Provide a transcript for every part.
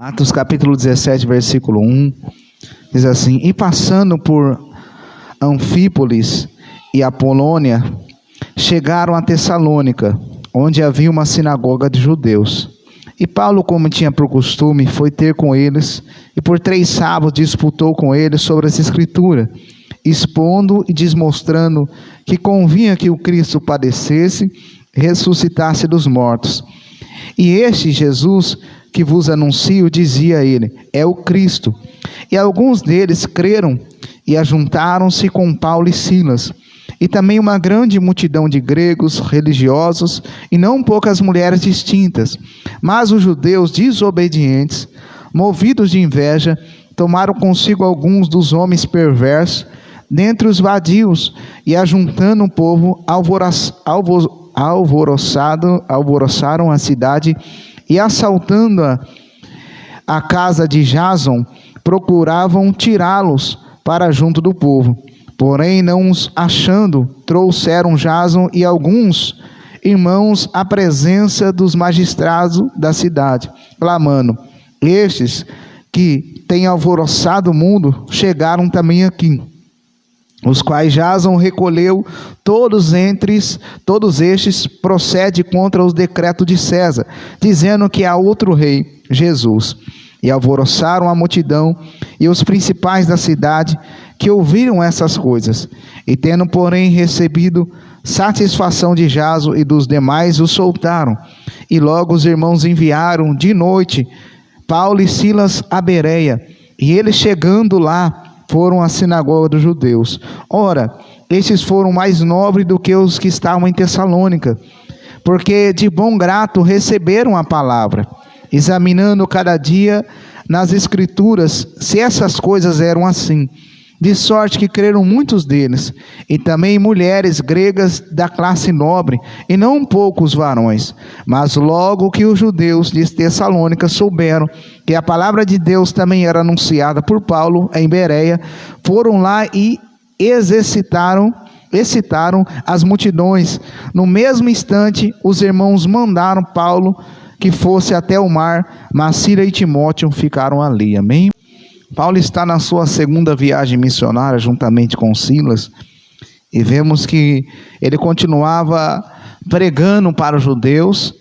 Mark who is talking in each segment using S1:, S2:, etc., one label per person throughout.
S1: Atos capítulo 17, versículo 1, diz assim: E passando por Anfípolis e Apolônia, chegaram a Tessalônica, onde havia uma sinagoga de judeus. E Paulo, como tinha por costume, foi ter com eles, e por 3 sábados disputou com eles sobre as Escrituras, expondo e desmostrando que convinha que o Cristo padecesse e ressuscitasse dos mortos. E este Jesus que vos anuncio, dizia ele, é o Cristo. E alguns deles creram e ajuntaram-se com Paulo e Silas, e também uma grande multidão de gregos religiosos, e não poucas mulheres distintas. Mas os judeus desobedientes, movidos de inveja, tomaram consigo alguns dos homens perversos, dentre os vadios, e ajuntando o povo, alvoroçaram a cidade, e assaltando a casa de Jason, procuravam tirá-los para junto do povo. Porém, não os achando, trouxeram Jason e alguns irmãos à presença dos magistrados da cidade, clamando: Estes que têm alvoroçado o mundo chegaram também aqui. Os quais Jason recolheu, todos estes procede contra os decretos de César, dizendo que há outro rei, Jesus. E alvoroçaram a multidão e os principais da cidade, que ouviram essas coisas. E tendo, porém, recebido satisfação de Jason e dos demais, os soltaram. E logo os irmãos enviaram de noite Paulo e Silas a Bereia. E eles, chegando lá, foram à sinagoga dos judeus. Ora, estes foram mais nobres do que os que estavam em Tessalônica, porque de bom grado receberam a palavra, examinando cada dia nas Escrituras se essas coisas eram assim. De sorte que creram muitos deles, e também mulheres gregas da classe nobre, e não poucos varões. Mas logo que os judeus de Tessalônica souberam que a palavra de Deus também era anunciada por Paulo em Bereia, foram lá e excitaram as multidões. No mesmo instante, os irmãos mandaram Paulo que fosse até o mar, mas Sila e Timóteo ficaram ali. Amém? Paulo está na sua segunda viagem missionária juntamente com Silas, e vemos que ele continuava pregando para os judeus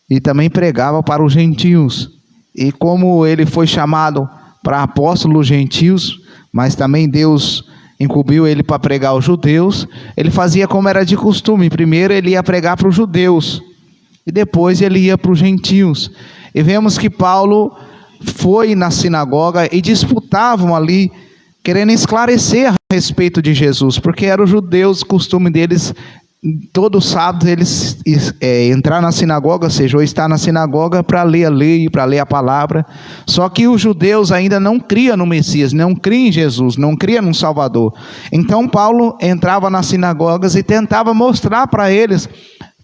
S1: e também pregava para os gentios. E como ele foi chamado para apóstolo gentios, mas também Deus incumbiu ele para pregar aos judeus, ele fazia como era de costume. Primeiro ele ia pregar para os judeus e depois ele ia para os gentios. E vemos que Paulo foi na sinagoga e disputavam ali, querendo esclarecer a respeito de Jesus, porque eram os judeus, costume deles, todo sábado eles entrar na sinagoga, ou seja, ou estar na sinagoga para ler a lei, para ler a palavra. Só que os judeus ainda não criam no Messias, não criam em Jesus, não criam no Salvador. Então Paulo entrava nas sinagogas e tentava mostrar para eles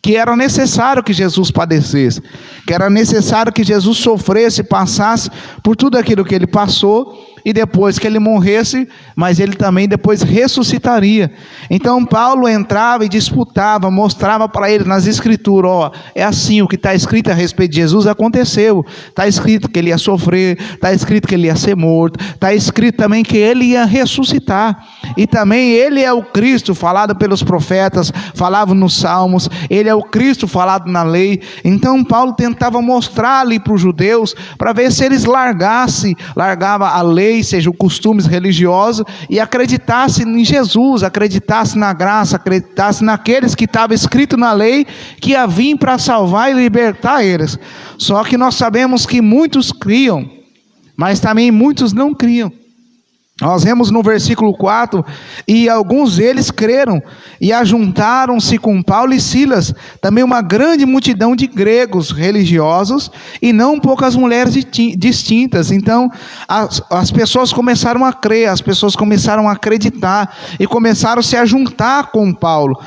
S1: que era necessário que Jesus padecesse, que era necessário que Jesus sofresse, passasse por tudo aquilo que ele passou, e depois que ele morresse, mas ele também depois ressuscitaria. Então Paulo entrava e disputava, mostrava para ele nas Escrituras: ó, é assim, o que está escrito a respeito de Jesus aconteceu, está escrito que ele ia sofrer, está escrito que ele ia ser morto, está escrito também que ele ia ressuscitar, e também ele é o Cristo falado pelos profetas, falava nos Salmos, ele é o Cristo falado na lei. Então Paulo tentava mostrar ali para os judeus, para ver se eles largavam a lei, seja os costumes religiosos, e acreditassem em Jesus, acreditassem na graça, acreditassem naqueles que estava escrito na lei, que ia vir para salvar e libertar eles. Só que nós sabemos que muitos criam, mas também muitos não criam. Nós vemos no versículo 4, e alguns deles creram, e ajuntaram-se com Paulo e Silas, também uma grande multidão de gregos religiosos, e não poucas mulheres distintas. Então, as pessoas começaram a crer, as pessoas começaram a acreditar, e começaram a se juntar com Paulo.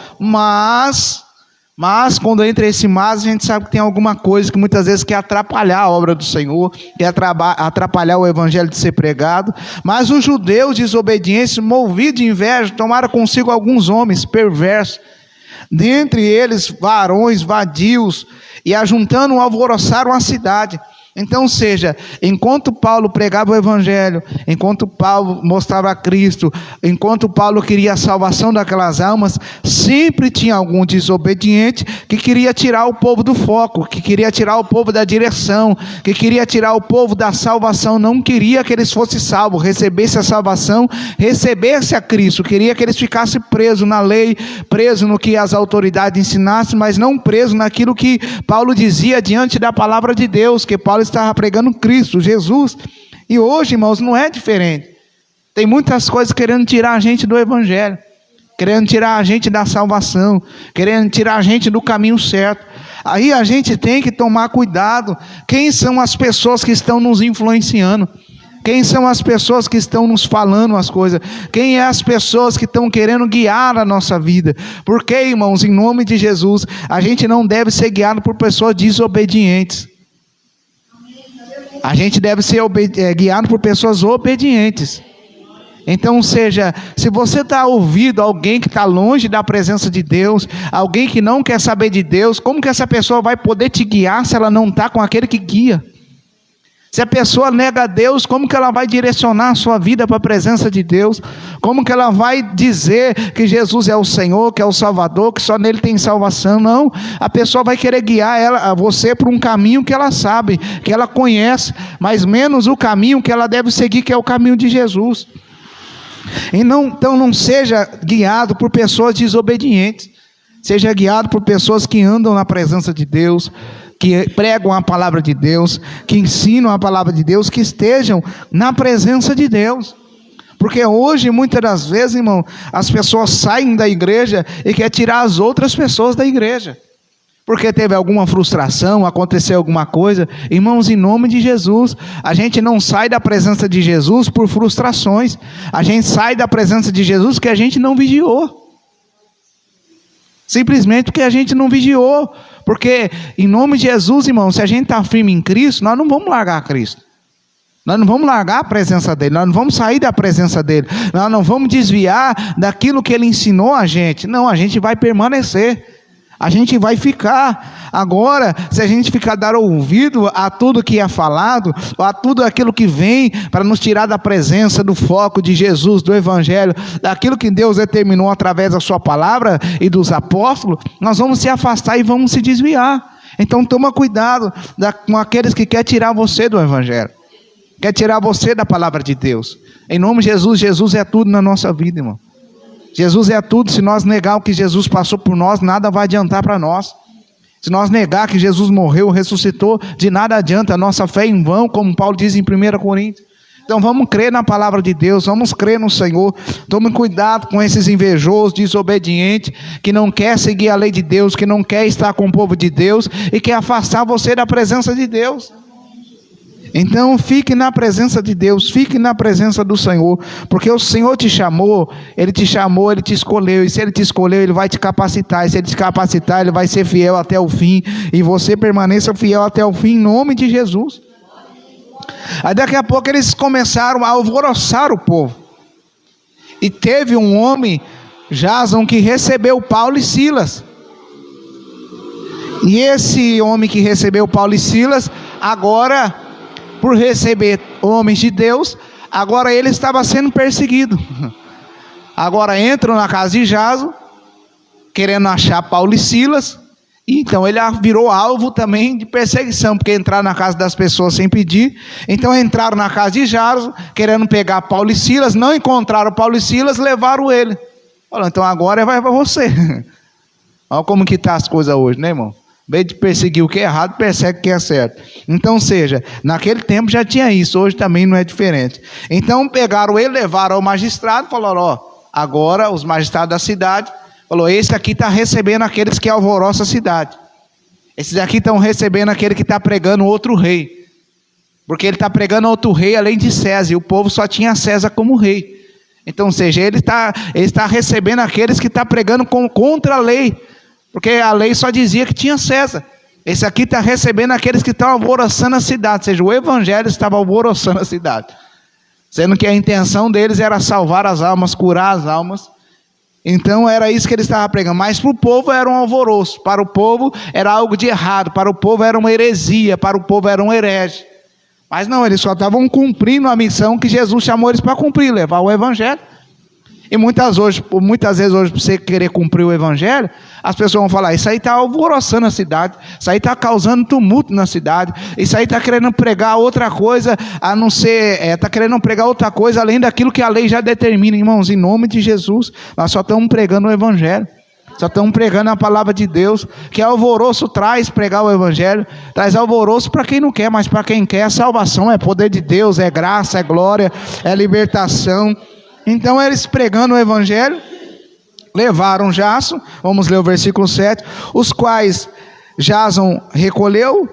S1: Mas quando entra esse mas, a gente sabe que tem alguma coisa que muitas vezes quer atrapalhar a obra do Senhor, quer atrapalhar o evangelho de ser pregado. Mas os judeus desobedientes, movidos de inveja, tomaram consigo alguns homens perversos, dentre eles varões vadios, e ajuntando alvoroçaram a cidade. Então, seja, enquanto Paulo pregava o evangelho, enquanto Paulo mostrava a Cristo, enquanto Paulo queria a salvação daquelas almas, sempre tinha algum desobediente que queria tirar o povo do foco, que queria tirar o povo da direção, que queria tirar o povo da salvação, não queria que eles fossem salvos, recebessem a salvação, recebessem a Cristo, queria que eles ficassem presos na lei, presos no que as autoridades ensinassem, mas não presos naquilo que Paulo dizia diante da palavra de Deus, que Paulo estava pregando Cristo, Jesus. E hoje, irmãos, não é diferente. Tem muitas coisas querendo tirar a gente do evangelho, querendo tirar a gente da salvação, querendo tirar a gente do caminho certo. Aí a gente tem que tomar cuidado. Quem são as pessoas que estão nos influenciando? Quem são as pessoas que estão nos falando as coisas? Quem é as pessoas que estão querendo guiar a nossa vida? Porque, irmãos, em nome de Jesus, a gente não deve ser guiado por pessoas desobedientes. A gente deve ser guiado por pessoas obedientes. Então, seja, se você está ouvindo alguém que está longe da presença de Deus, alguém que não quer saber de Deus, como que essa pessoa vai poder te guiar se ela não está com aquele que guia? Se a pessoa nega a Deus, como que ela vai direcionar a sua vida para a presença de Deus? Como que ela vai dizer que Jesus é o Senhor, que é o Salvador, que só nele tem salvação? Não, a pessoa vai querer guiar você por um caminho que ela sabe, que ela conhece, mas menos o caminho que ela deve seguir, que é o caminho de Jesus. Então não seja guiado por pessoas desobedientes, seja guiado por pessoas que andam na presença de Deus, que pregam a palavra de Deus, que ensinam a palavra de Deus, que estejam na presença de Deus. Porque hoje, muitas das vezes, irmão, as pessoas saem da igreja e querem tirar as outras pessoas da igreja. Porque teve alguma frustração, aconteceu alguma coisa. Irmãos, em nome de Jesus, a gente não sai da presença de Jesus por frustrações. A gente sai da presença de Jesus porque a gente não vigiou. Simplesmente porque a gente não vigiou. Porque, em nome de Jesus, irmão, se a gente está firme em Cristo, nós não vamos largar Cristo. Nós não vamos largar a presença dele, nós não vamos sair da presença dele, nós não vamos desviar daquilo que ele ensinou a gente. Não, a gente vai permanecer, a gente vai ficar. Agora, se a gente ficar dar ouvido a tudo que é falado, a tudo aquilo que vem para nos tirar da presença, do foco de Jesus, do Evangelho, daquilo que Deus determinou através da sua palavra e dos apóstolos, nós vamos se afastar e vamos se desviar. Então toma cuidado com aqueles que querem tirar você do Evangelho, quer tirar você da palavra de Deus. Em nome de Jesus, Jesus é tudo na nossa vida, irmão. Jesus é tudo. Se nós negar o que Jesus passou por nós, nada vai adiantar para nós. Se nós negar que Jesus morreu, ressuscitou, de nada adianta, a nossa fé é em vão, como Paulo diz em 1 Coríntios. Então vamos crer na palavra de Deus, vamos crer no Senhor. Tome cuidado com esses invejosos, desobedientes, que não quer seguir a lei de Deus, que não quer estar com o povo de Deus e quer afastar você da presença de Deus. Então fique na presença de Deus, fique na presença do Senhor, porque o Senhor te chamou, Ele te escolheu, e se Ele te escolheu, Ele vai te capacitar, e se Ele te capacitar, Ele vai ser fiel até o fim, e você permaneça fiel até o fim, em nome de Jesus. Aí daqui a pouco eles começaram a alvoroçar o povo, e teve um homem, Jason, que recebeu Paulo e Silas, e esse homem que recebeu Paulo e Silas, agora, por receber homens de Deus, agora ele estava sendo perseguido. Agora entram na casa de Jason, querendo achar Paulo e Silas, e então ele virou alvo também de perseguição, porque entraram na casa das pessoas sem pedir. Então entraram na casa de Jason, querendo pegar Paulo e Silas, não encontraram Paulo e Silas, levaram ele. Falaram, então agora vai para você. Olha como que tá as coisas hoje, né, irmão? Em vez de perseguir o que é errado, persegue o que é certo. Então, seja, naquele tempo já tinha isso, hoje também não é diferente. Então, pegaram ele, levaram ao magistrado, falaram, ó, agora os magistrados da cidade, falou, esse aqui está recebendo aqueles que alvoroçam a cidade. Esses aqui estão recebendo aquele que está pregando outro rei. Porque ele está pregando outro rei além de César, e o povo só tinha César como rei. Então, seja, ele está recebendo aqueles que estão pregando contra a lei. Porque a lei só dizia que tinha César. Esse aqui está recebendo aqueles que estão alvoroçando a cidade. Ou seja, o evangelho estava alvoroçando a cidade. Sendo que a intenção deles era salvar as almas, curar as almas. Então era isso que ele estava pregando, mas para o povo era um alvoroço, para o povo era algo de errado, para o povo era uma heresia, para o povo era um herege. Mas não, eles só estavam cumprindo a missão que Jesus chamou eles para cumprir, levar o evangelho. E muitas vezes hoje, para você querer cumprir o evangelho, as pessoas vão falar, isso aí está alvoroçando a cidade, isso aí está causando tumulto na cidade, isso aí está querendo pregar outra coisa, a não ser, está querendo pregar outra coisa além daquilo que a lei já determina. Irmãos, em nome de Jesus, nós só estamos pregando o evangelho, só estamos pregando a palavra de Deus. Que alvoroço traz pregar o evangelho? Traz alvoroço para quem não quer, mas para quem quer, a salvação é poder de Deus, é graça, é glória, é libertação. Então eles pregando o evangelho, levaram Jason, vamos ler o versículo 7, os quais Jason recolheu,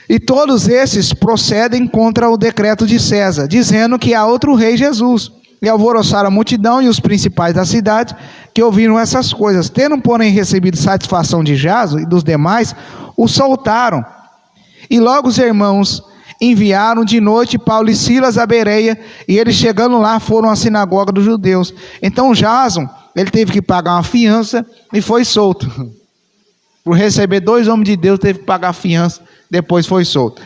S1: e todos esses procedem contra o decreto de César, dizendo que há outro rei Jesus. E alvoroçaram a multidão e os principais da cidade, que ouviram essas coisas. Tendo, porém, recebido satisfação de Jason e dos demais, o soltaram. E logo os irmãos enviaram de noite Paulo e Silas a Bereia, e eles chegando lá foram à sinagoga dos judeus. Então Jason, ele teve que pagar uma fiança e foi solto. Por receber 2 homens de Deus, teve que pagar a fiança, depois foi solto.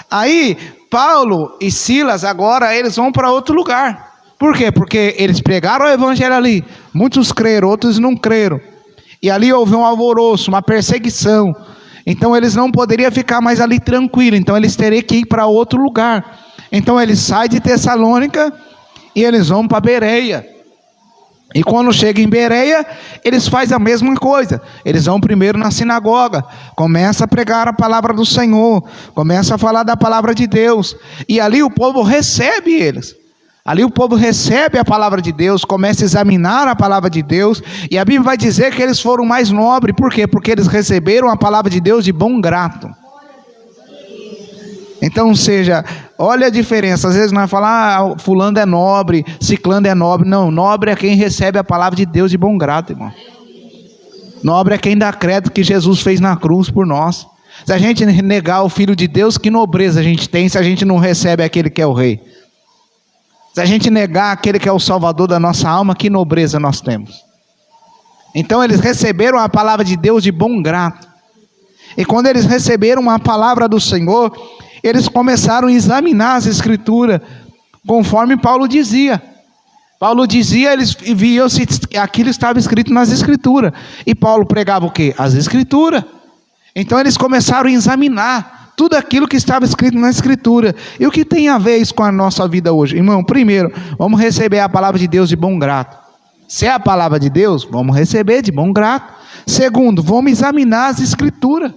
S1: Aí Paulo e Silas agora eles vão para outro lugar. Por quê? Porque eles pregaram o evangelho ali, muitos creram, outros não creram, e ali houve um alvoroço, uma perseguição. Então eles não poderiam ficar mais ali tranquilos, então eles teriam que ir para outro lugar. Então eles saem de Tessalônica e eles vão para Bereia. E quando chegam em Bereia, eles fazem a mesma coisa. Eles vão primeiro na sinagoga, começam a pregar a palavra do Senhor, começam a falar da palavra de Deus, e ali o povo recebe eles. Ali o povo recebe a palavra de Deus, começa a examinar a palavra de Deus, e a Bíblia vai dizer que eles foram mais nobres. Por quê? Porque eles receberam a palavra de Deus de bom grado. Então, ou seja, olha a diferença. Às vezes nós falamos, fulano é nobre, ciclano é nobre. Não, nobre é quem recebe a palavra de Deus de bom grado, irmão. Nobre é quem dá crédito que Jesus fez na cruz por nós. Se a gente negar o Filho de Deus, que nobreza a gente tem se a gente não recebe aquele que é o Rei? Se a gente negar aquele que é o Salvador da nossa alma, que nobreza nós temos? Então eles receberam a palavra de Deus de bom grado. E quando eles receberam a palavra do Senhor, eles começaram a examinar as Escrituras, conforme Paulo dizia. Paulo dizia, eles viam se aquilo estava escrito nas Escrituras. E Paulo pregava o quê? As Escrituras. Então eles começaram a examinar tudo aquilo que estava escrito na Escritura. E o que tem a ver isso com a nossa vida hoje? Irmão, primeiro, vamos receber a palavra de Deus de bom grado. Se é a palavra de Deus, vamos receber de bom grado. Segundo, vamos examinar as Escrituras.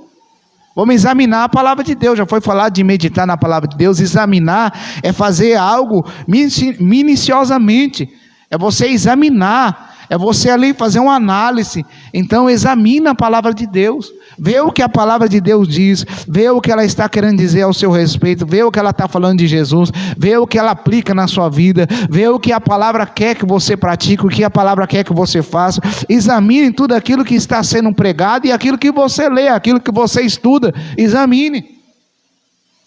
S1: Vamos examinar a palavra de Deus. Já foi falado de meditar na palavra de Deus. Examinar é fazer algo minuciosamente. É você examinar. É você ali fazer uma análise. Então examina a palavra de Deus. Vê o que a palavra de Deus diz. Vê o que ela está querendo dizer ao seu respeito. Vê o que ela está falando de Jesus. Vê o que ela aplica na sua vida. Vê o que a palavra quer que você pratique. O que a palavra quer que você faça. Examine tudo aquilo que está sendo pregado. E aquilo que você lê. Aquilo que você estuda. Examine.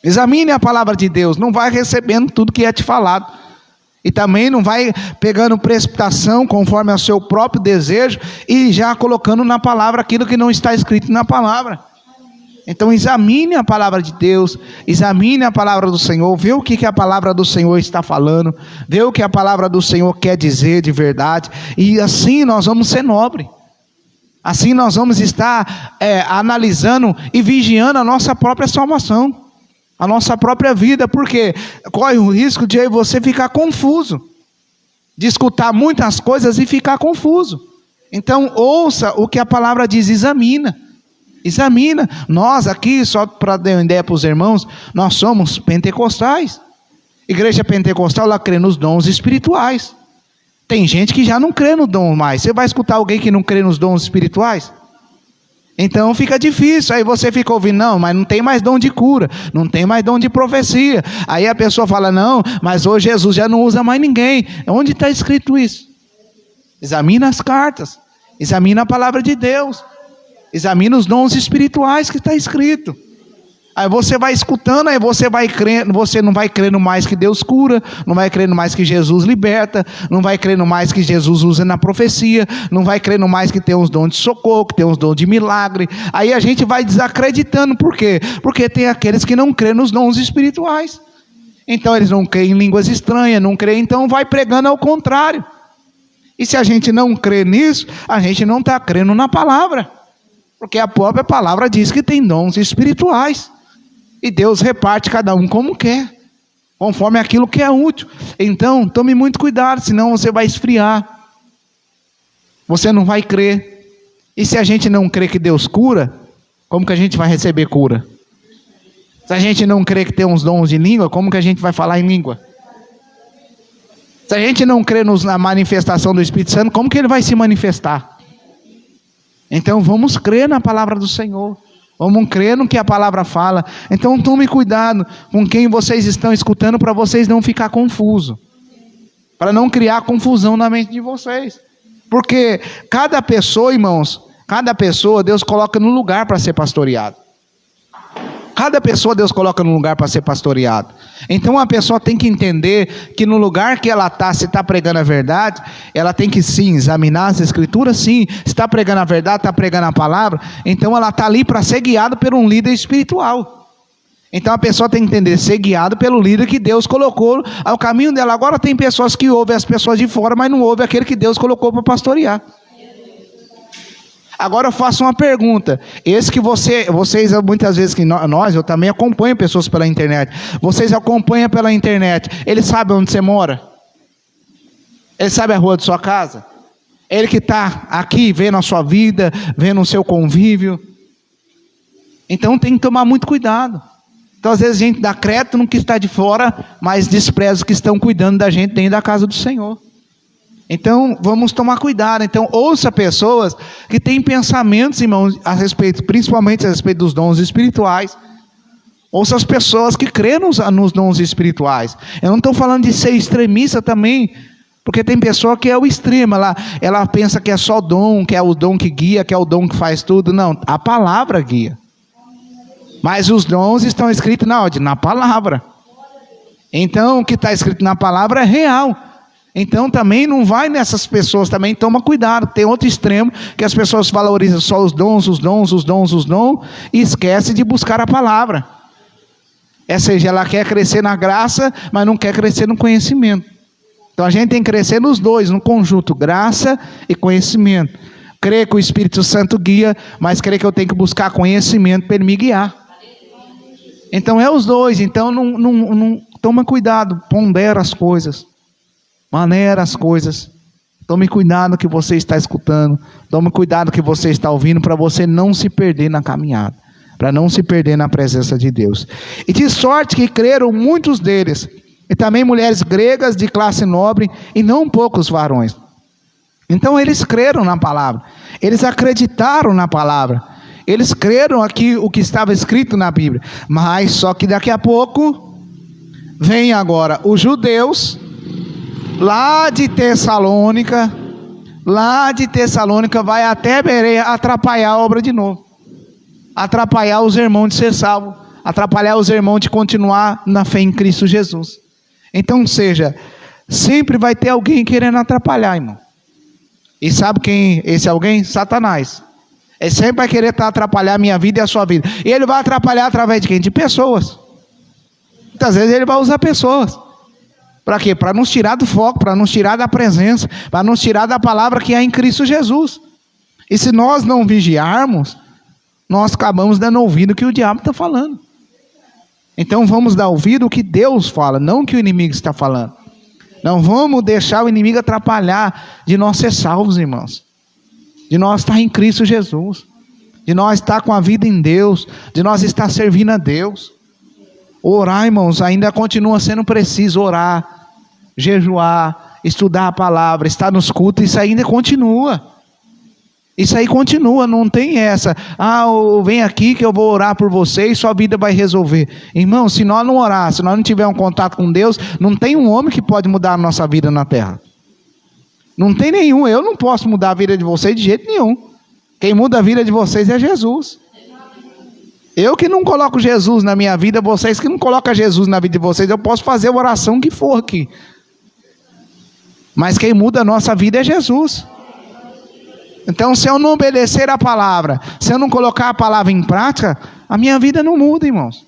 S1: Examine a palavra de Deus. Não vai recebendo tudo que é te falado. E também não vai pegando precipitação conforme ao seu próprio desejo e já colocando na palavra aquilo que não está escrito na palavra. Então examine a palavra de Deus, examine a palavra do Senhor, vê o que a palavra do Senhor está falando, vê o que a palavra do Senhor quer dizer de verdade, e assim nós vamos ser nobres. Assim nós vamos estar analisando e vigiando a nossa própria salvação. A nossa própria vida, porque corre o risco de você ficar confuso, de escutar muitas coisas e ficar confuso. Então ouça o que a palavra diz, examina. Nós aqui, só para dar uma ideia para os irmãos, nós somos pentecostais. Igreja pentecostal, ela crê nos dons espirituais. Tem gente que já não crê no dom mais. Você vai escutar alguém que não crê nos dons espirituais? Então fica difícil, aí você fica ouvindo, não, mas não tem mais dom de cura, não tem mais dom de profecia. Aí a pessoa fala, não, mas hoje Jesus já não usa mais ninguém. Onde está escrito isso? Examina as cartas, examina a palavra de Deus, examina os dons espirituais que está escrito. Aí você vai escutando, aí você vai crendo, você não vai crendo mais que Deus cura, não vai crendo mais que Jesus liberta, não vai crendo mais que Jesus usa na profecia, não vai crendo mais que tem os dons de socorro, que tem os dons de milagre. Aí a gente vai desacreditando, por quê? Porque tem aqueles que não crêem nos dons espirituais. Então eles não creem em línguas estranhas, não creem, então vai pregando ao contrário. E se a gente não crê nisso, a gente não está crendo na palavra. Porque a própria palavra diz que tem dons espirituais. E Deus reparte cada um como quer, conforme aquilo que é útil. Então, tome muito cuidado, senão você vai esfriar. Você não vai crer. E se a gente não crê que Deus cura, como que a gente vai receber cura? Se a gente não crê que tem uns dons de língua, como que a gente vai falar em língua? Se a gente não crê na manifestação do Espírito Santo, como que ele vai se manifestar? Então, vamos crer na palavra do Senhor. Vamos crer no que a palavra fala. Então tome cuidado com quem vocês estão escutando, para vocês não ficar confusos, para não criar confusão na mente de vocês. Porque cada pessoa, irmãos, cada pessoa Deus coloca no lugar para ser pastoreado. Cada pessoa Deus coloca no lugar para ser pastoreado. Então a pessoa tem que entender que no lugar que ela está, se está pregando a verdade, ela tem que sim examinar as escrituras, sim. Se está pregando a verdade, está pregando a palavra, então ela está ali para ser guiada por um líder espiritual. Então a pessoa tem que entender, ser guiada pelo líder que Deus colocou ao caminho dela. Agora tem pessoas que ouvem as pessoas de fora, mas não ouvem aquele que Deus colocou para pastorear. Agora eu faço uma pergunta. Esse que vocês muitas vezes, que eu também acompanho pessoas pela internet. Vocês acompanham pela internet. Ele sabe onde você mora? Ele sabe a rua de sua casa? Ele que está aqui vendo a sua vida, vendo o seu convívio. Então tem que tomar muito cuidado. Então às vezes a gente dá crédito no que está de fora, mas despreza os que estão cuidando da gente dentro da casa do Senhor. Então, vamos tomar cuidado. Então, ouça pessoas que têm pensamentos, irmãos, a respeito, principalmente a respeito dos dons espirituais. Ouça as pessoas que creem nos dons espirituais. Eu não estou falando de ser extremista também, porque tem pessoa que é o extremo. Ela pensa que é só dom, que é o dom que guia, que é o dom que faz tudo. Não, a palavra guia. Mas os dons estão escritos na palavra. Então, o que está escrito na palavra é real. Então também não vai nessas pessoas, também toma cuidado. Tem outro extremo, que as pessoas valorizam só os dons, e esquece de buscar a palavra. Ou seja, ela quer crescer na graça, mas não quer crescer no conhecimento. Então a gente tem que crescer nos dois, no conjunto, graça e conhecimento. Crer que o Espírito Santo guia, mas crer que eu tenho que buscar conhecimento para ele me guiar. Então é os dois. Então não toma cuidado, pondera as coisas. Maneira as coisas. Tome cuidado no que você está escutando. Tome cuidado no que você está ouvindo, para você não se perder na caminhada, para não se perder na presença de Deus. E de sorte que creram muitos deles, e também mulheres gregas de classe nobre, e não poucos varões. Então eles creram na palavra, eles acreditaram na palavra, eles creram aqui o que estava escrito na Bíblia. Mas só que daqui a pouco vem agora os judeus lá de Tessalônica vai até Bereia atrapalhar a obra de novo, atrapalhar os irmãos de ser salvo, atrapalhar os irmãos de continuar na fé em Cristo Jesus. Então, sempre vai ter alguém querendo atrapalhar, irmão. E sabe quem esse alguém? Satanás. Ele sempre vai querer atrapalhar a minha vida e a sua vida. E ele vai atrapalhar através de quem? De pessoas. Muitas vezes ele vai usar pessoas. Para quê? Para nos tirar do foco, para nos tirar da presença, para nos tirar da palavra que há em Cristo Jesus. E se nós não vigiarmos, nós acabamos dando ouvido ao que o diabo está falando. Então vamos dar ouvido ao que Deus fala, não o que o inimigo está falando. Não vamos deixar o inimigo atrapalhar de nós ser salvos, irmãos. De nós estar em Cristo Jesus. De nós estar com a vida em Deus. De nós estar servindo a Deus. Orar, irmãos, ainda continua sendo preciso orar, jejuar, estudar a palavra, estar nos cultos, isso ainda continua. Isso aí continua, não tem essa. Vem aqui que eu vou orar por você e sua vida vai resolver. Irmão, se nós não orar, se nós não tivermos um contato com Deus, não tem um homem que pode mudar a nossa vida na terra. Não tem nenhum. Eu não posso mudar a vida de vocês de jeito nenhum. Quem muda a vida de vocês é Jesus. Eu que não coloco Jesus na minha vida, vocês que não colocam Jesus na vida de vocês, eu posso fazer a oração que for aqui. Mas quem muda a nossa vida é Jesus. Então, se eu não obedecer a palavra, se eu não colocar a palavra em prática, a minha vida não muda, irmãos.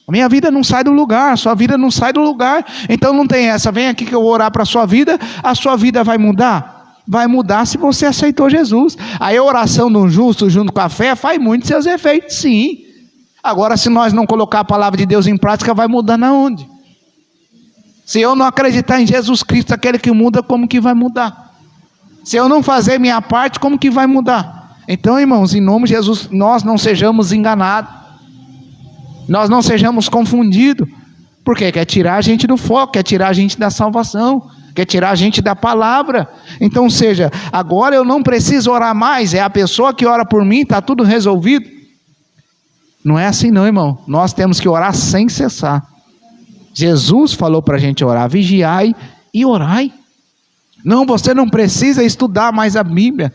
S1: A minha vida não sai do lugar, a sua vida não sai do lugar. Então não tem essa, vem aqui que eu vou orar para a sua vida vai mudar? Vai mudar se você aceitou Jesus. Aí a oração do justo junto com a fé faz muito seus efeitos, sim. Agora, se nós não colocar a palavra de Deus em prática, vai mudar na onde? Se eu não acreditar em Jesus Cristo, aquele que muda, como que vai mudar? Se eu não fazer minha parte, como que vai mudar? Então, irmãos, em nome de Jesus, nós não sejamos enganados. Nós não sejamos confundidos. Por quê? Quer tirar a gente do foco, quer tirar a gente da salvação, quer tirar a gente da palavra. Então, seja, agora eu não preciso orar mais, é a pessoa que ora por mim, está tudo resolvido. Não é assim não, irmão. Nós temos que orar sem cessar. Jesus falou para a gente orar, vigiai e orai. Não, você não precisa estudar mais a Bíblia.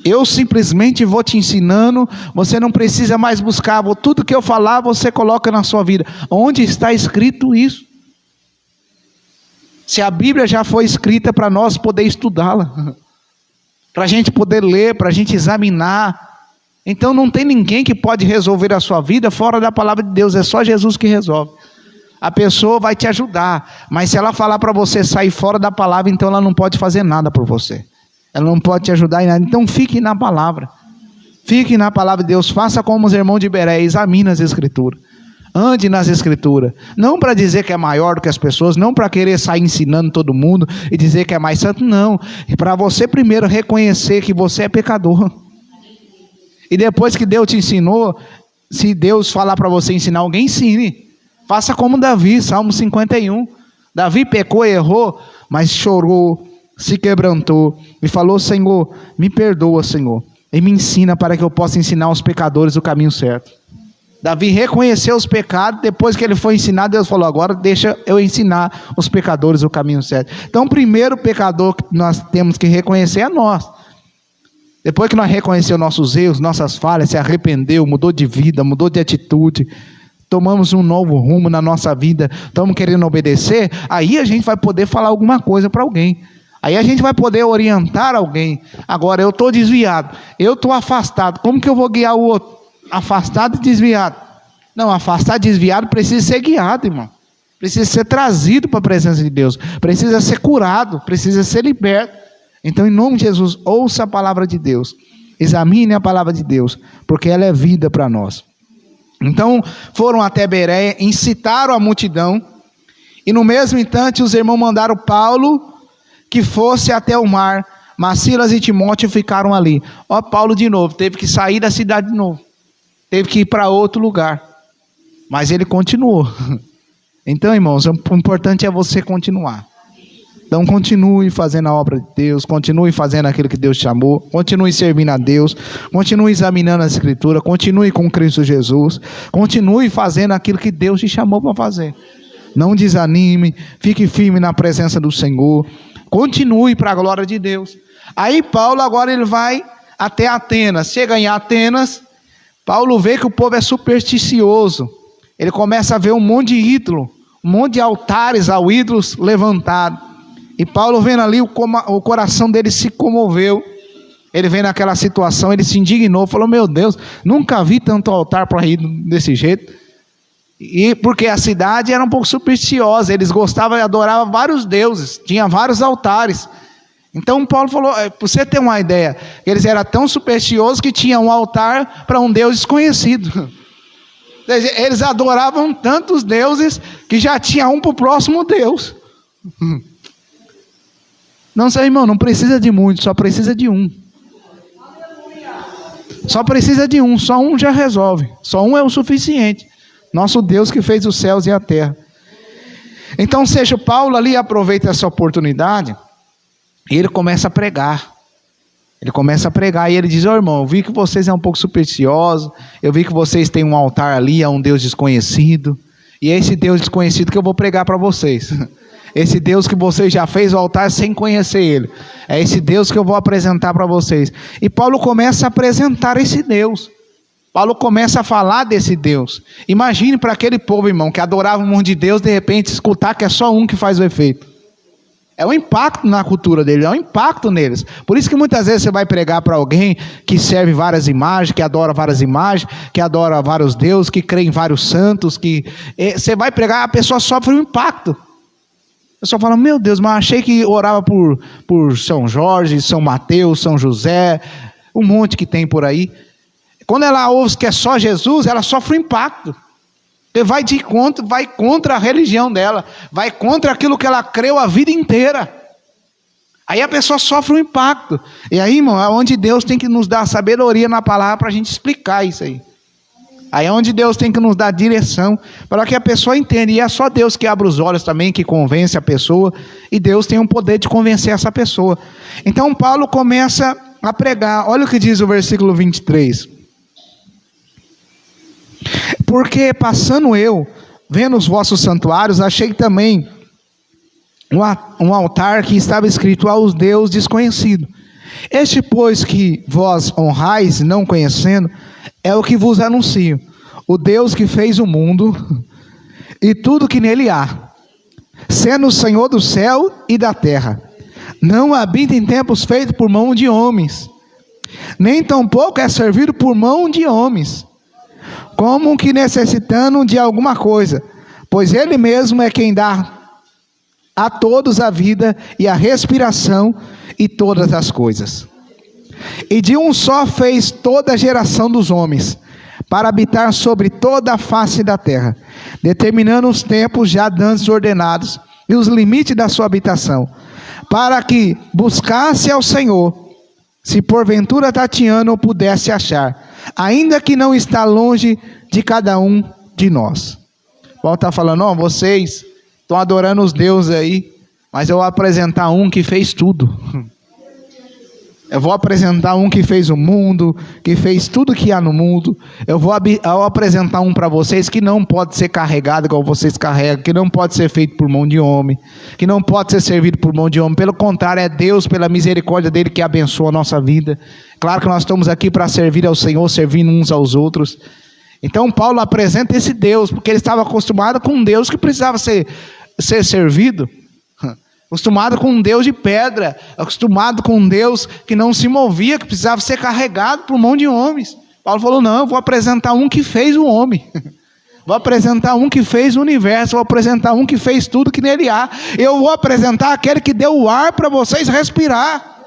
S1: Eu simplesmente vou te ensinando, você não precisa mais buscar, tudo que eu falar você coloca na sua vida. Onde está escrito isso? Se a Bíblia já foi escrita para nós poder estudá-la, para a gente poder ler, para a gente examinar. Então não tem ninguém que pode resolver a sua vida fora da palavra de Deus, é só Jesus que resolve. A pessoa vai te ajudar, mas se ela falar para você sair fora da palavra, então ela não pode fazer nada por você. Ela não pode te ajudar em nada. Então fique na palavra. Fique na palavra de Deus. Faça como os irmãos de Bereia, examine as escrituras. Ande nas escrituras. Não para dizer que é maior do que as pessoas, não para querer sair ensinando todo mundo e dizer que é mais santo, não. Para você primeiro reconhecer que você é pecador. E depois que Deus te ensinou, se Deus falar para você ensinar alguém, ensine. Faça como Davi, Salmo 51. Davi pecou e errou, mas chorou, se quebrantou e falou: Senhor, me perdoa, Senhor, e me ensina para que eu possa ensinar aos pecadores o caminho certo. Davi reconheceu os pecados, depois que ele foi ensinado, Deus falou: agora deixa eu ensinar os pecadores o caminho certo. Então o primeiro pecador que nós temos que reconhecer é nós. Depois que nós reconhecemos nossos erros, nossas falhas, se arrependeu, mudou de vida, mudou de atitude, tomamos um novo rumo na nossa vida, estamos querendo obedecer, aí a gente vai poder falar alguma coisa para alguém. Aí a gente vai poder orientar alguém. Agora eu estou desviado, eu estou afastado, como que eu vou guiar o outro? Afastado e desviado. Não, afastado e desviado precisa ser guiado, irmão. Precisa ser trazido para a presença de Deus. Precisa ser curado, precisa ser liberto. Então, em nome de Jesus, ouça a palavra de Deus. Examine a palavra de Deus, porque ela é vida para nós. Então, foram até Bereia, incitaram a multidão, e no mesmo instante os irmãos mandaram Paulo que fosse até o mar, mas Silas e Timóteo ficaram ali. Ó, Paulo de novo, teve que sair da cidade de novo, teve que ir para outro lugar, mas ele continuou. Então, irmãos, o importante é você continuar. Então continue fazendo a obra de Deus, continue fazendo aquilo que Deus chamou, continue servindo a Deus, continue examinando a Escritura, continue com Cristo Jesus, continue fazendo aquilo que Deus te chamou para fazer. Não desanime, fique firme na presença do Senhor, continue para a glória de Deus. Aí Paulo agora ele vai até Atenas. Chega em Atenas, Paulo vê que o povo é supersticioso, ele começa a ver um monte de ídolo, um monte de altares ao ídolos levantados. E Paulo vendo ali, o coração dele se comoveu. Ele vendo aquela situação, ele se indignou, falou: meu Deus, nunca vi tanto altar para ir desse jeito. E porque a cidade era um pouco supersticiosa, eles gostavam e adoravam vários deuses, tinha vários altares. Então Paulo falou, para você ter uma ideia, eles eram tão supersticiosos que tinha um altar para um Deus desconhecido. Eles adoravam tantos deuses que já tinha um para o próximo Deus. Não, seu irmão, não precisa de muito, só precisa de um. Só precisa de um, só um já resolve. Só um é o suficiente. Nosso Deus que fez os céus e a terra. Então, seja Paulo ali aproveita essa oportunidade e ele começa a pregar. Ele começa a pregar e ele diz: ó, irmão, eu vi que vocês são um pouco supersticiosos, eu vi que vocês têm um altar ali a um Deus desconhecido, e é esse Deus desconhecido que eu vou pregar para vocês. Esse Deus que vocês já fez o altar sem conhecer Ele. É esse Deus que eu vou apresentar para vocês. E Paulo começa a apresentar esse Deus. Paulo começa a falar desse Deus. Imagine para aquele povo, irmão, que adorava um monte de Deus, de repente escutar que é só um que faz o efeito. É um impacto na cultura deles, é um impacto neles. Por isso que muitas vezes você vai pregar para alguém que serve várias imagens, que adora várias imagens, que adora vários deuses, que crê em vários santos, que você vai pregar, a pessoa sofre um impacto. A pessoa fala, meu Deus, mas achei que orava por São Jorge, São Mateus, São José, um monte que tem por aí. Quando ela ouve que é só Jesus, ela sofre um impacto. Ele vai contra a religião dela, vai contra aquilo que ela creu a vida inteira. Aí a pessoa sofre um impacto. E aí, irmão, é onde Deus tem que nos dar sabedoria na palavra para a gente explicar isso aí. Aí é onde Deus tem que nos dar direção para que a pessoa entenda. E é só Deus que abre os olhos também, que convence a pessoa. E Deus tem o poder de convencer essa pessoa. Então Paulo começa a pregar. Olha o que diz o versículo 23. Porque passando eu, vendo os vossos santuários, achei também um altar que estava escrito aos Deus desconhecido. Este, pois, que vós honrais, não conhecendo, é o que vos anuncio. O Deus que fez o mundo e tudo que nele há, sendo o Senhor do céu e da terra. Não habita em templos feitos por mão de homens, nem tampouco é servido por mão de homens, como que necessitando de alguma coisa, pois Ele mesmo é quem dá a todos a vida e a respiração e todas as coisas. E de um só fez toda a geração dos homens, para habitar sobre toda a face da terra, determinando os tempos já dantes ordenados e os limites da sua habitação, para que buscasse ao Senhor, se porventura tateando pudesse achar, ainda que não está longe de cada um de nós. Paulo está falando, vocês estão adorando os deuses aí, mas eu vou apresentar um que fez tudo. Eu vou apresentar um que fez o mundo, que fez tudo que há no mundo. Eu vou apresentar um para vocês que não pode ser carregado igual vocês carregam, que não pode ser feito por mão de homem, que não pode ser servido por mão de homem. Pelo contrário, é Deus, pela misericórdia dele, que abençoa a nossa vida. Claro que nós estamos aqui para servir ao Senhor, servindo uns aos outros. Então Paulo apresenta esse Deus, porque ele estava acostumado com um Deus que precisava ser servido. Acostumado com um Deus de pedra, acostumado com um Deus que não se movia, que precisava ser carregado por mão de homens. Paulo falou, não, eu vou apresentar um que fez o homem, vou apresentar um que fez o universo, vou apresentar um que fez tudo que nele há, eu vou apresentar aquele que deu o ar para vocês respirar.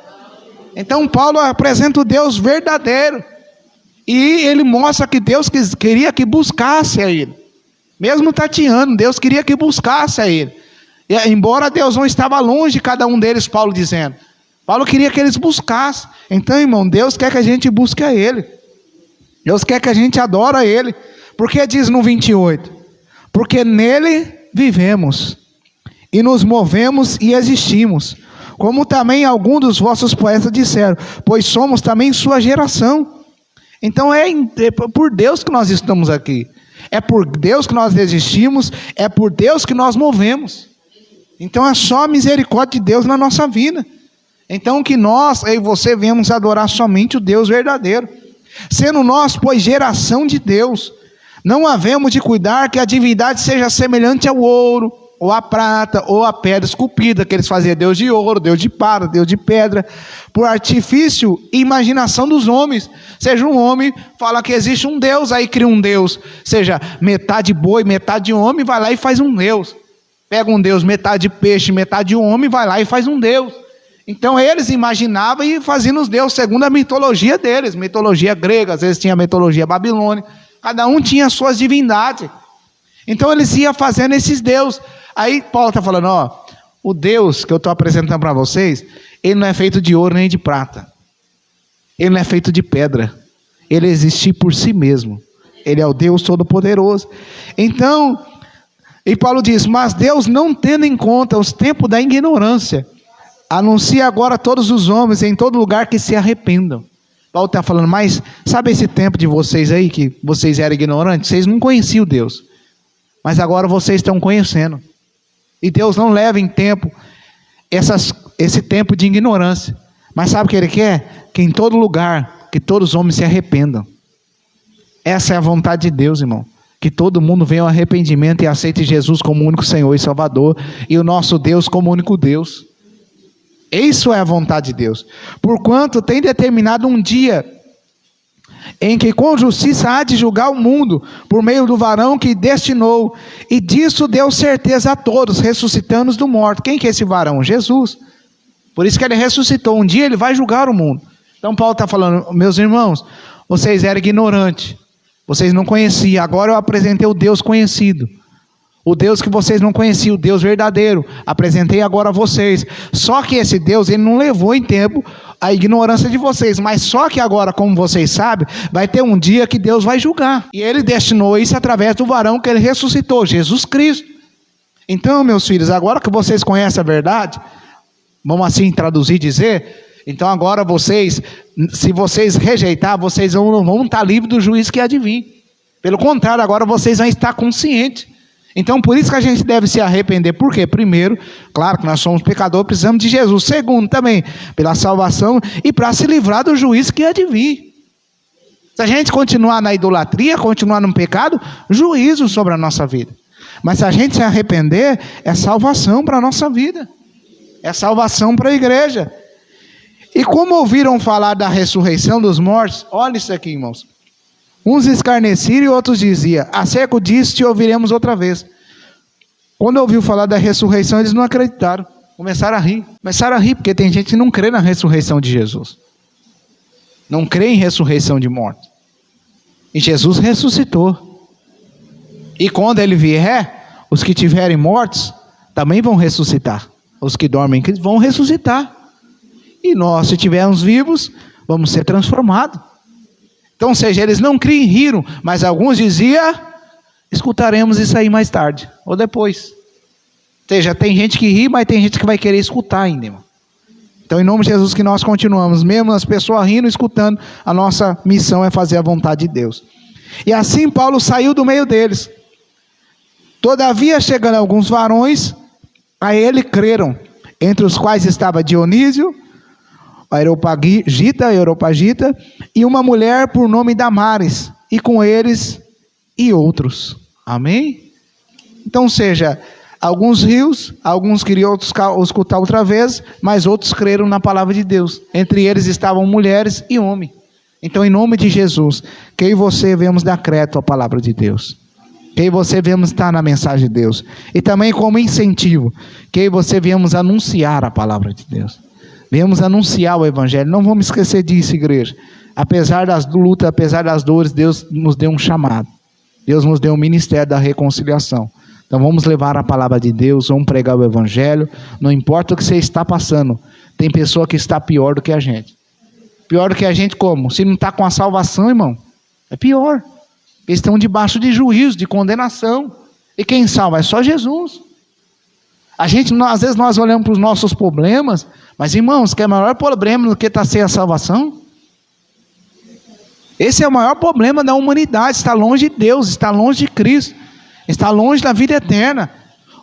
S1: Então Paulo apresenta o Deus verdadeiro, e ele mostra que Deus queria que buscasse a ele, mesmo tateando, Deus queria que buscasse a ele. E, embora Deus não estava longe de cada um deles, Paulo dizendo, Paulo queria que eles buscassem. Então, irmão, Deus quer que a gente busque a Ele, Deus quer que a gente adore a Ele, porque diz no 28, porque nele vivemos, e nos movemos e existimos, como também alguns dos vossos poetas disseram, pois somos também sua geração. Então é por Deus que nós estamos aqui, é por Deus que nós existimos, é por Deus que nós movemos. Então é só a misericórdia de Deus na nossa vida. Então que nós, eu e você, venhamos adorar somente o Deus verdadeiro. Sendo nós, pois, geração de Deus, não havemos de cuidar que a divindade seja semelhante ao ouro, ou à prata, ou à pedra esculpida, que eles faziam Deus de ouro, Deus de prata, Deus de pedra, por artifício e imaginação dos homens. Seja um homem, fala que existe um Deus, aí cria um Deus, seja metade boi, metade homem, vai lá e faz um Deus. Pega um Deus, metade peixe, metade homem, vai lá e faz um Deus. Então eles imaginavam e faziam os deuses segundo a mitologia deles, mitologia grega, às vezes tinha a mitologia babilônica, cada um tinha as suas divindades. Então eles iam fazendo esses deuses. Aí Paulo está falando, o Deus que eu estou apresentando para vocês, ele não é feito de ouro nem de prata, ele não é feito de pedra, ele existe por si mesmo, ele é o Deus Todo-Poderoso. Então, e Paulo diz, mas Deus, não tendo em conta os tempos da ignorância, anuncia agora a todos os homens em todo lugar que se arrependam. Paulo está falando, mas sabe esse tempo de vocês aí, que vocês eram ignorantes, vocês não conheciam Deus, mas agora vocês estão conhecendo. E Deus não leva em tempo esse tempo de ignorância, mas sabe o que Ele quer? Que em todo lugar, que todos os homens se arrependam. Essa é a vontade de Deus, irmão. Que todo mundo venha ao arrependimento e aceite Jesus como único Senhor e Salvador, e o nosso Deus como único Deus. Isso é a vontade de Deus. Porquanto tem determinado um dia em que com justiça há de julgar o mundo, por meio do varão que destinou, e disso deu certeza a todos, ressuscitando-os do morto. Quem que é esse varão? Jesus. Por isso que ele ressuscitou. Um dia ele vai julgar o mundo. Então Paulo está falando, meus irmãos, vocês eram ignorantes, vocês não conheciam, agora eu apresentei o Deus conhecido, o Deus que vocês não conheciam, o Deus verdadeiro, apresentei agora a vocês. Só que esse Deus, ele não levou em tempo a ignorância de vocês, mas só que agora, como vocês sabem, vai ter um dia que Deus vai julgar, e ele destinou isso através do varão que ele ressuscitou, Jesus Cristo. Então, meus filhos, agora que vocês conhecem a verdade, vamos assim traduzir e dizer, então agora vocês, se vocês rejeitar, vocês não vão estar livres do juízo que há de vir. Pelo contrário, agora vocês vão estar conscientes. Então por isso que a gente deve se arrepender. Por quê? Primeiro, claro que nós somos pecadores, precisamos de Jesus. Segundo, também pela salvação e para se livrar do juízo que há de vir. Se a gente continuar na idolatria, continuar no pecado, juízo sobre a nossa vida. Mas se a gente se arrepender, é salvação para a nossa vida. É salvação para a igreja. E como ouviram falar da ressurreição dos mortos, olha isso aqui, irmãos. Uns escarneciam e outros diziam, acerca disso te ouviremos outra vez. Quando ouviu falar da ressurreição, eles não acreditaram. Começaram a rir. Começaram a rir, porque tem gente que não crê na ressurreição de Jesus. Não crê em ressurreição de mortos. E Jesus ressuscitou. E quando ele vier, os que tiverem mortos também vão ressuscitar. Os que dormem vão ressuscitar. E nós, se estivermos vivos, vamos ser transformados. Então, ou seja, eles não criam e riram, mas alguns diziam, escutaremos isso aí mais tarde, ou depois. Ou seja, tem gente que ri, mas tem gente que vai querer escutar ainda, irmão. Então, em nome de Jesus que nós continuamos, mesmo as pessoas rindo, escutando, a nossa missão é fazer a vontade de Deus. E assim Paulo saiu do meio deles. Todavia, chegando alguns varões, a ele creram, entre os quais estava Dionísio, Areopagita, e uma mulher por nome Damares, e com eles e outros. Amém? Então, seja, alguns rios, alguns queriam escutar outra vez, mas outros creram na palavra de Deus. Entre eles estavam mulheres e homens. Então, em nome de Jesus, que eu e você vemos dar crédito à palavra de Deus. Que eu e você vemos estar na mensagem de Deus. E também como incentivo, que eu e você viemos anunciar a palavra de Deus. Viemos anunciar o Evangelho. Não vamos esquecer disso, igreja. Apesar das lutas, apesar das dores, Deus nos deu um chamado. Deus nos deu um ministério da reconciliação. Então vamos levar a palavra de Deus, vamos pregar o Evangelho. Não importa o que você está passando. Tem pessoa que está pior do que a gente. Pior do que a gente como? Se não está com a salvação, irmão, é pior. Eles estão debaixo de juízo, de condenação. E quem salva? É só Jesus. Às vezes nós olhamos para os nossos problemas, mas irmãos, que é o maior problema do que está sem a salvação? Esse é o maior problema da humanidade, está longe de Deus, está longe de Cristo, está longe da vida eterna.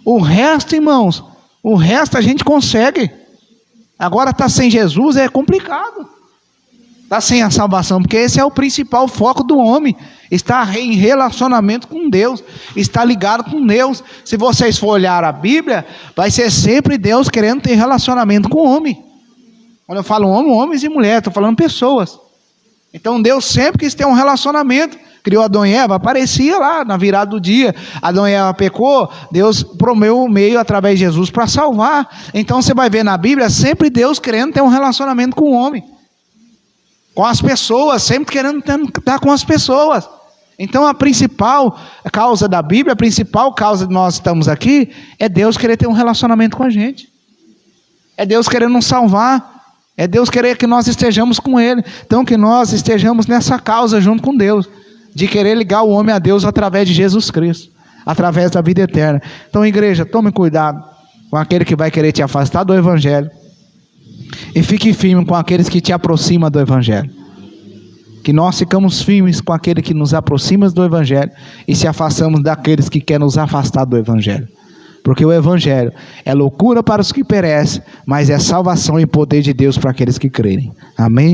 S1: O resto, irmãos, o resto a gente consegue. Agora está sem Jesus é complicado. Está sem a salvação, porque esse é o principal foco do homem. Está em relacionamento com Deus, está ligado com Deus. Se vocês for olhar a Bíblia, vai ser sempre Deus querendo ter relacionamento com o homem. Quando eu falo homem, homens e mulheres, estou falando pessoas. Então Deus sempre quis ter um relacionamento. Criou Adão e Eva, aparecia lá na virada do dia. Adão e Eva pecou, Deus proveu o meio através de Jesus para salvar. Então você vai ver na Bíblia, sempre Deus querendo ter um relacionamento com o homem. Com as pessoas, sempre querendo estar com as pessoas. Então a principal causa da Bíblia, a principal causa de nós estamos aqui, é Deus querer ter um relacionamento com a gente. É Deus querendo nos salvar. É Deus querer que nós estejamos com Ele. Então que nós estejamos nessa causa junto com Deus. De querer ligar o homem a Deus através de Jesus Cristo. Através da vida eterna. Então igreja, tome cuidado com aquele que vai querer te afastar do Evangelho. E fique firme com aqueles que te aproximam do Evangelho. Que nós ficamos firmes com aquele que nos aproxima do Evangelho e se afastamos daqueles que querem nos afastar do Evangelho. Porque o Evangelho é loucura para os que perecem, mas é salvação e poder de Deus para aqueles que crerem. Amém?